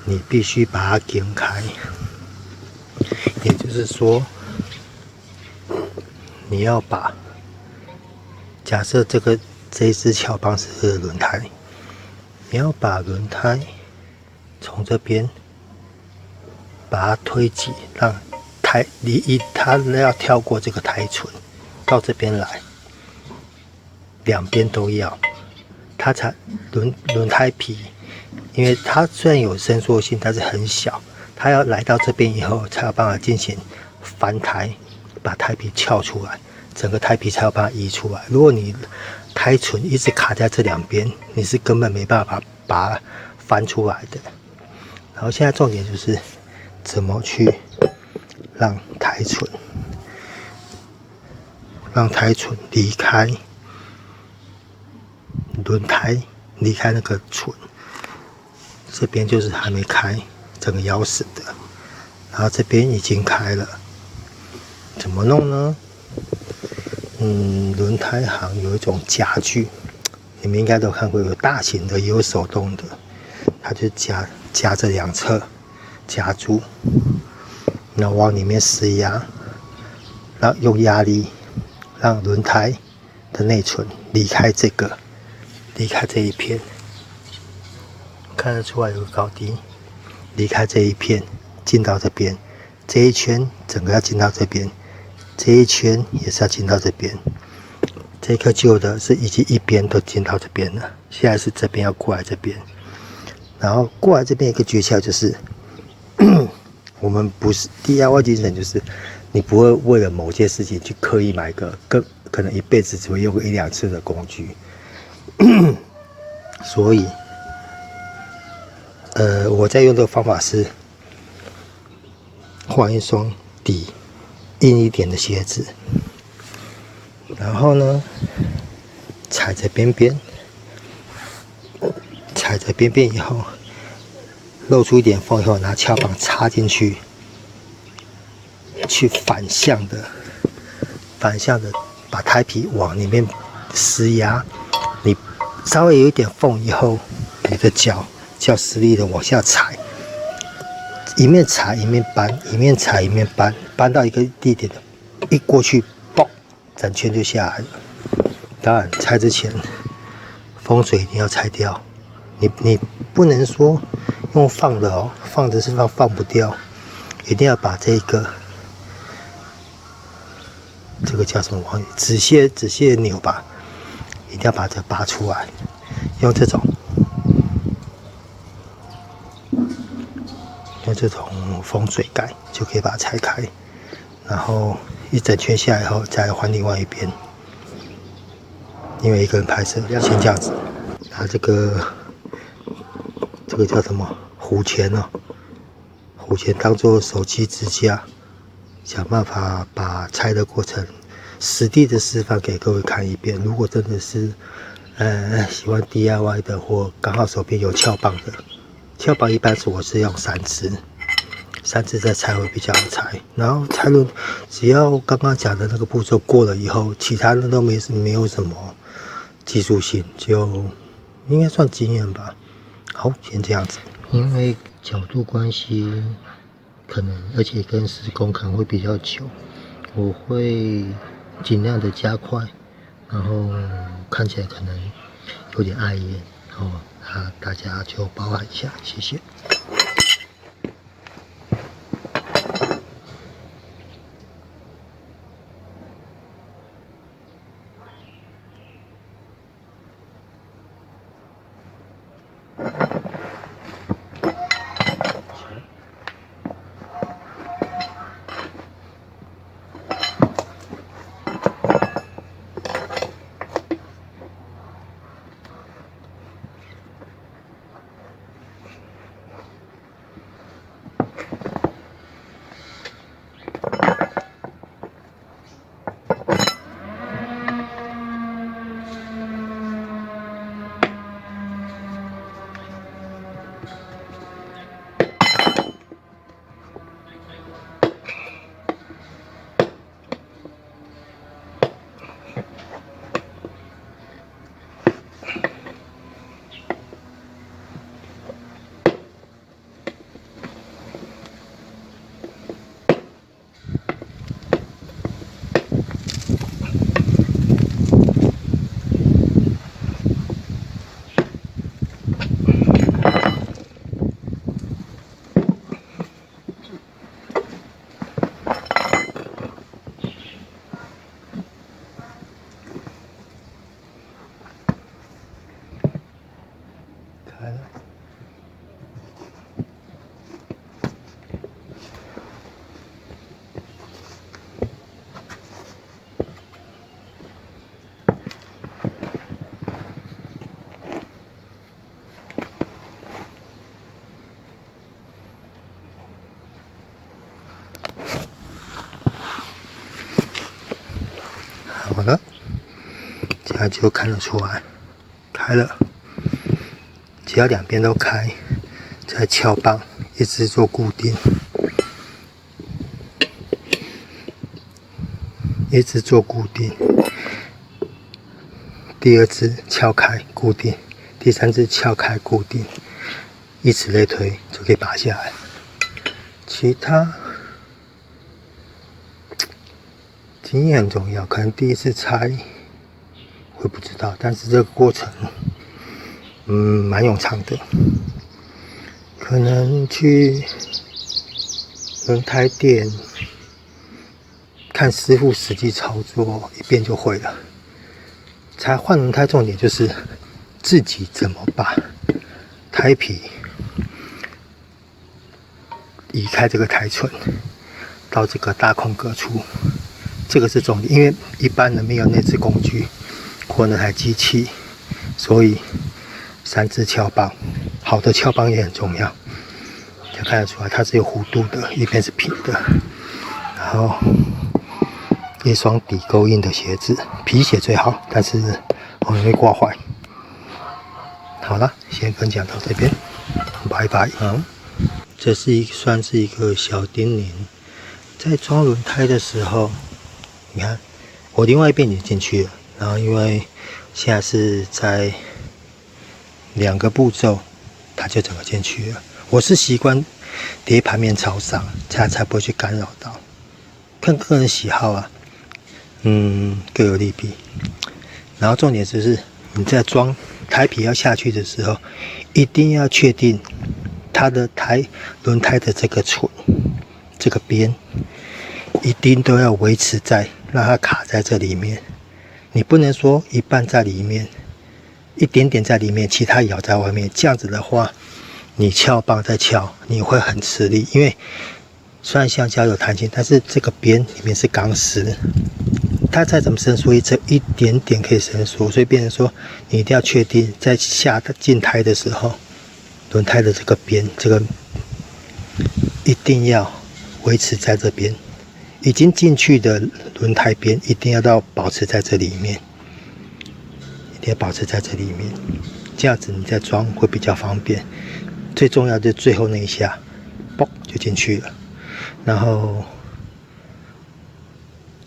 你必须把它剪开。也就是说，你要把假设这一支撬棒是轮胎，你要把轮胎从这边把它推挤，让它要跳过这个胎唇到这边来，两边都要，它才轮胎皮，因为它虽然有伸缩性，但是很小，它要来到这边以后才有办法进行翻胎，把胎皮撬出来，整个胎皮才有办法移出来。如果你胎唇一直卡在这两边，你是根本没办法把它翻出来的。然后现在重点就是怎么去让胎唇离开轮胎，离开那个唇，这边就是还没开，整个咬死的，然后这边已经开了，怎么弄呢？轮胎行有一种夹具，你们应该都看过，有大型的也有手动的，它就夹着两侧夹住，然后往里面施压，然后用压力让轮胎的内唇离开这一片，看得出来有个高低，离开这一片进到这边，这一圈整个要进到这边，这一圈也是要进到这边。这颗旧的是已经一边都进到这边了，现在是这边要过来这边，然后过来这边一个诀窍就是我们不是 DIY 精神，就是你不会为了某件事情去刻意买个可能一辈子只会用个1-2次的工具，所以我在用的方法是换一双底硬一点的鞋子，然后呢踩着边边以后露出一点缝以后，拿撬棒插进去，去反向的把胎皮往里面施压，你稍微有一点缝以后，你的脚实力的往下踩，一面踩一面搬，一面踩一面搬，搬到一个地点的，一过去，嘣，整圈就下来了。当然，拆之前风水一定要拆掉，你不能说用放的哦，放的是放不掉，一定要把这个叫什么止泻钮吧，一定要把它拔出来，用这种风水盖就可以把它拆开，然后一整圈下来以后再换另外一边，因为一个人拍摄要先这样子，拿这个叫什么虎钳哦，虎钳当做手机支架，想办法把拆的过程实地的示范给各位看一遍。如果真的是喜欢 DIY 的，或刚好手边有撬棒的，撬棒一般我是用3支再拆会比较好拆。然后拆轮只要刚刚讲的那个步骤过了以后，其他的都没有什么技术性，就应该算经验吧。好，先这样子。因为角度关系，可能而且跟施工可能会比较久，我会尽量的加快，然后看起来可能有点碍眼，大家就包涵一下，谢谢。那就看得出来开了。只要两边都开，再撬棒一直做固定，一直做固定。第二支撬开固定，第三支撬开固定，以此类推就可以拔下来。其他经验很重要，可能第一次拆会不知道，但是这个过程蛮冗长的。可能去轮胎店看师傅实际操作一遍就会了。才换轮胎重点就是自己怎么把胎皮移开这个胎寸到这个大空格处，这个是重点，因为一般人没有那只工具或那台机器，所以3支撬棒，好的撬棒也很重要。就看得出来它是有弧度的，一边是平的，然后一双底够硬的鞋子，皮鞋最好，但是很容易刮坏。好了，先分享到这边，拜拜。好，这是算是一个小叮咛，在装轮胎的时候，你看我另外一边也进去了，然后因为现在是在2个步骤，它就整个进去了。我是习惯叠盘面朝上，才不会去干扰到。看个人喜好啊，各有利弊。然后重点就是你在装胎皮要下去的时候，一定要确定它的轮胎的这个唇、这个边，一定都要维持在让它卡在这里面。你不能说一半在里面，一点点在里面，其他咬在外面。这样子的话，你撬棒再撬，你会很吃力，因为虽然橡胶有弹性，但是这个边里面是钢丝，它再怎么伸缩，这一点点可以伸缩，所以变成说你一定要确定在进胎的时候，轮胎的这个边，这个一定要维持在这边，已经进去的轮胎边一定要保持在这里面，一定要保持在这里面，这样子你再装会比较方便。最重要的是最后那一下，嘣就进去了。然后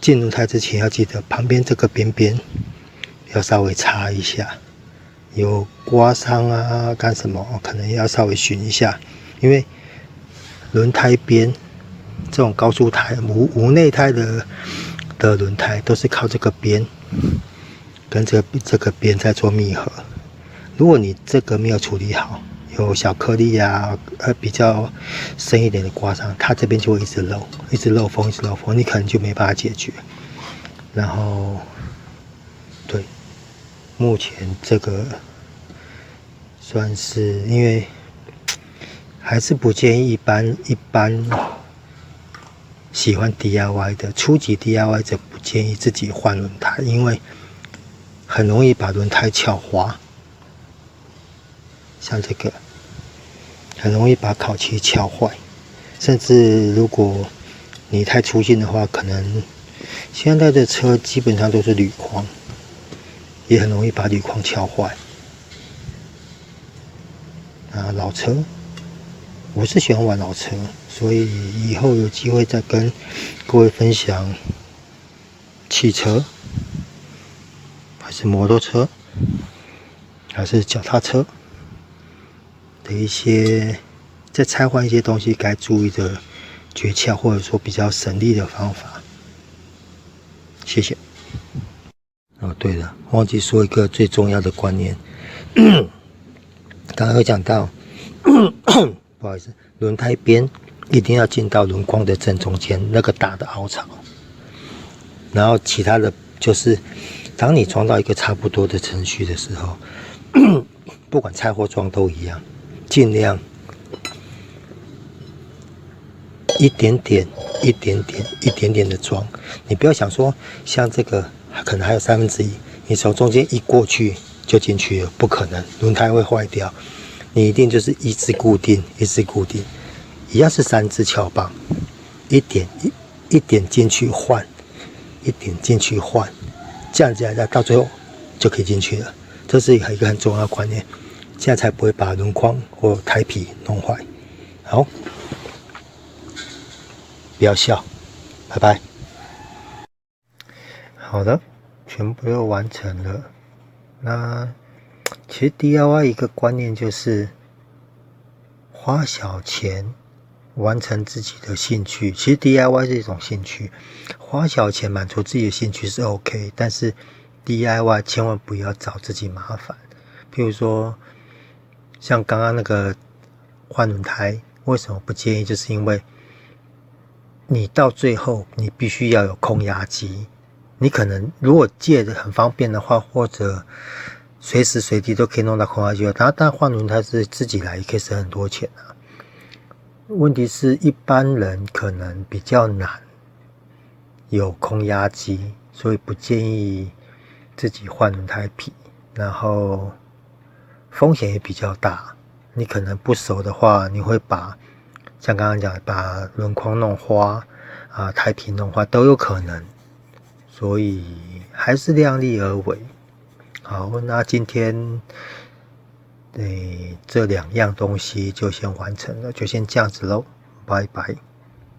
进轮胎之前要记得旁边这个边边要稍微擦一下，有刮伤啊干什么可能要稍微熏一下，因为轮胎边这种高速胎无内胎的轮胎都是靠这个边跟这个边在做密合，如果你这个没有处理好，有小颗粒啊，比较深一点的刮伤，它这边就会一直漏风，你可能就没办法解决。然后，对，目前这个算是因为还是不建议一般喜欢 DIY 的初级 DIY 者不建议自己换轮胎，因为很容易把轮胎撬花。像这个很容易把烤漆撬坏，甚至如果你太粗心的话，可能现在的车基本上都是铝框，也很容易把铝框撬坏。老车，我是喜欢玩老车，所以以后有机会再跟各位分享汽车，还是摩托车，还是脚踏车的一些在拆换一些东西该注意的诀窍，或者说比较省力的方法。谢谢。对了，忘记说一个最重要的观念，刚刚有讲到，不好意思，轮胎边一定要进到轮框的正中间那个大的凹槽，然后其他的就是当你装到一个差不多的程序的时候，不管拆或装都一样。尽量一点点的装，你不要想说像这个可能还有1/3，你从中间一过去就进去了，不可能，轮胎会坏掉。你一定就是一直固定，一样是3支撬棒，一点进去换，一点进去换，这样子来到最后就可以进去了。这是一个很重要的观念，这样才不会把轮框或胎皮弄坏。好，不要笑，拜拜。好的，全部都完成了。那其实 DIY 一个观念就是花小钱完成自己的兴趣。其实 DIY 是一种兴趣，花小钱满足自己的兴趣是 OK， 但是 DIY 千万不要找自己麻烦。譬如说像刚刚那个换轮胎，为什么不建议？就是因为你到最后你必须要有空压机，你可能如果借的很方便的话，或者随时随地都可以弄到空压机，但换轮胎是自己来也可以省很多钱啊。问题是一般人可能比较难有空压机，所以不建议自己换轮胎皮，然后风险也比较大。你可能不熟的话，你会像刚刚讲，把轮框弄花啊，胎皮弄花都有可能，所以还是量力而为。好，那今天这2样东西就先完成了，就先这样子咯，拜拜。